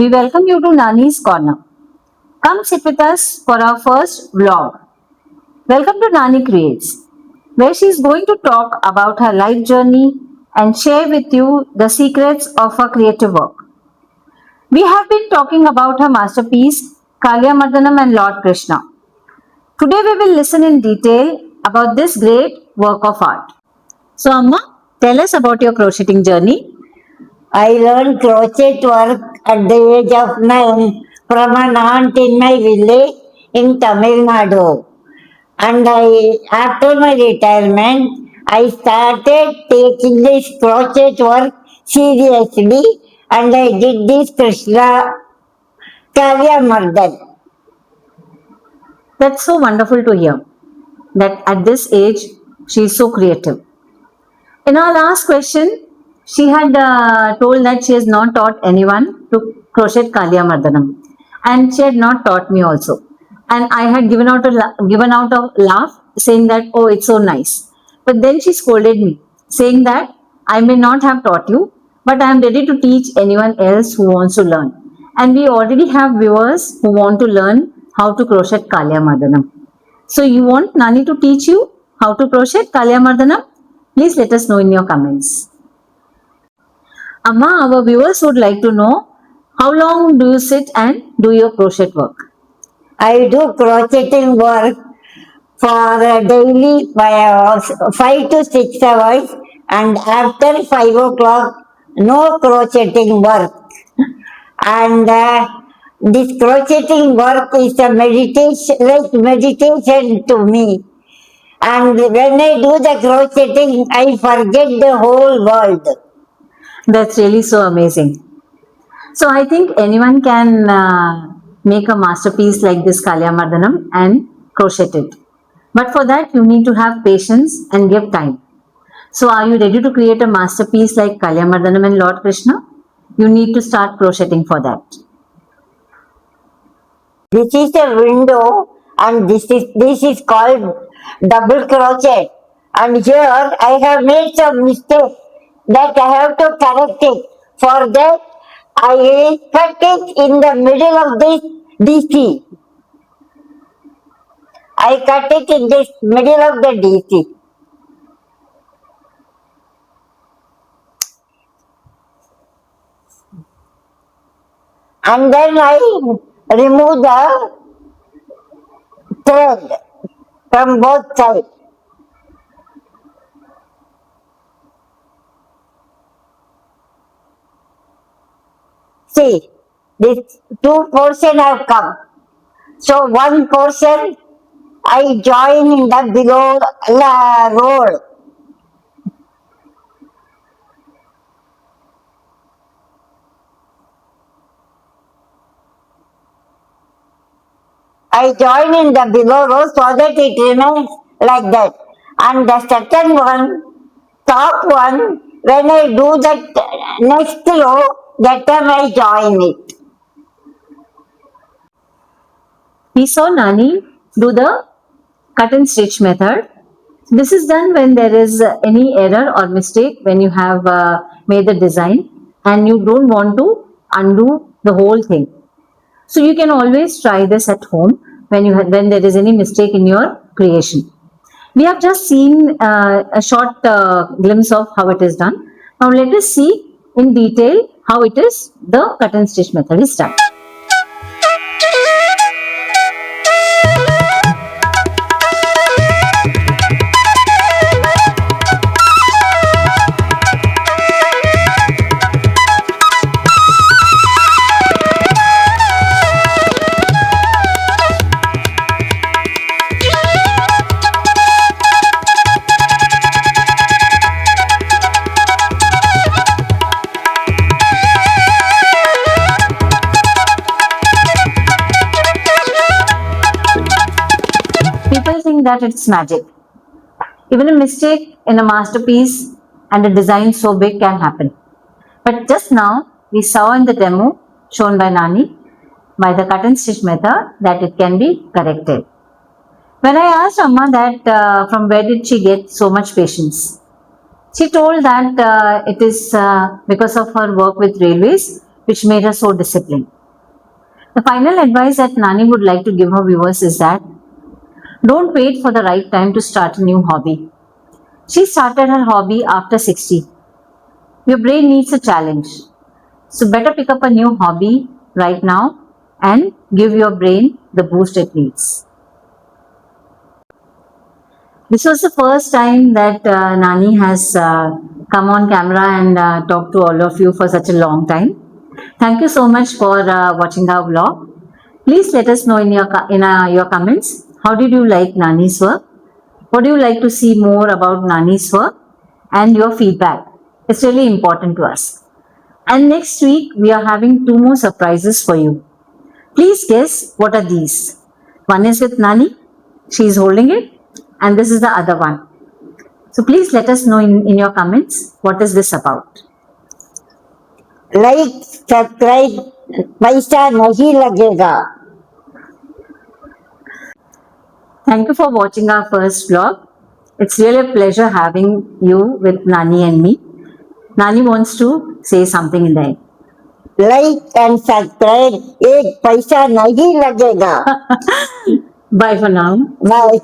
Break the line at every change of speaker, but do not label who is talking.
we welcome you to Nani's Corner. Come sit with us for our first vlog. Welcome to Nani Creates, where she is going to talk about her life journey and share with you the secrets of her creative work. We have been talking about her masterpiece, Kaliya Mardanam and Lord Krishna. Today we will listen in detail about this great work of art. So Amma, tell us about your crocheting journey.
I learned crochet work at the age of 9 from an aunt in my village in Tamil Nadu. And after my retirement, I started taking this crochet work seriously and I did this Kaliya Mardanam.
That's so wonderful to hear that at this age she is so creative. In our last question, she had told that she has not taught anyone to crochet Kaliya Mardanam, and she had not taught me also. And I had given out a laugh, saying that oh, it's so nice. But then she scolded me, saying that I may not have taught you, but I am ready to teach anyone else who wants to learn. And we already have viewers who want to learn how to crochet Kaliya Mardanam. So you want Nani to teach you how to crochet Kaliya Mardanam? Please let us know in your comments. Amma, our viewers would like to know how long do you sit and do your crochet work?
I do crocheting work for daily 5 to 6 hours, and after 5 o'clock, no crocheting work. And this crocheting work is a meditation, like meditation to me. And when I do the crocheting, I forget the whole world.
That's really so amazing. So I think anyone can make a masterpiece like this Kaliya Mardanam and crochet it. But for that you need to have patience and give time. So are you ready to create a masterpiece like Kaliya Mardanam and Lord Krishna? You need to start crocheting for that.
This is a window and this is called double crochet. And here I have made some mistake that I have to correct it. For that I cut it in the middle of this DC. I cut it in this middle of the DC. And then I remove the thread from both sides. See, these two portions have come. So one portion I join in the below roll. I join in the below row so that it remains like that. And the second one, top one, when I do that next row, that time I join it.
We saw Nani do the cut and stitch method. This is done when there is any error or mistake when you have made the design and you don't want to undo the whole thing. So you can always try this at home when there is any mistake in your creation. We have just seen a short glimpse of how it is done. Now let us see in detail how it is the cut and stitch method is done. People think that it's magic. Even a mistake in a masterpiece and a design so big can happen. But just now we saw in the demo shown by Nani by the cut and stitch method that it can be corrected. When I asked Amma that from where did she get so much patience, she told that it is because of her work with railways. which made her so disciplined. The final advice that Nani would like to give her viewers is that don't wait for the right time to start a new hobby. She started her hobby after 60. Your brain needs a challenge. So better pick up a new hobby right now and give your brain the boost it needs. This was the first time that Nani has come on camera and talked to all of you for such a long time. Thank you so much for watching our vlog. Please let us know in your comments, how did you like Nani's work? What do you like to see more about Nani's work? And your feedback. It's really important to us. And next week, we are having 2 more surprises for you. Please guess what are these. One is with Nani. She is holding it. And this is the other one. So please let us know in your comments, what is this about.
Like, subscribe, Paisa Nahi Lagega.
Thank you for watching our first vlog. It's really a pleasure having you with Nani and me. Nani wants to say something in the end.
Like and subscribe, एक पैसा नहीं लगेगा.
Bye for now.
Bye.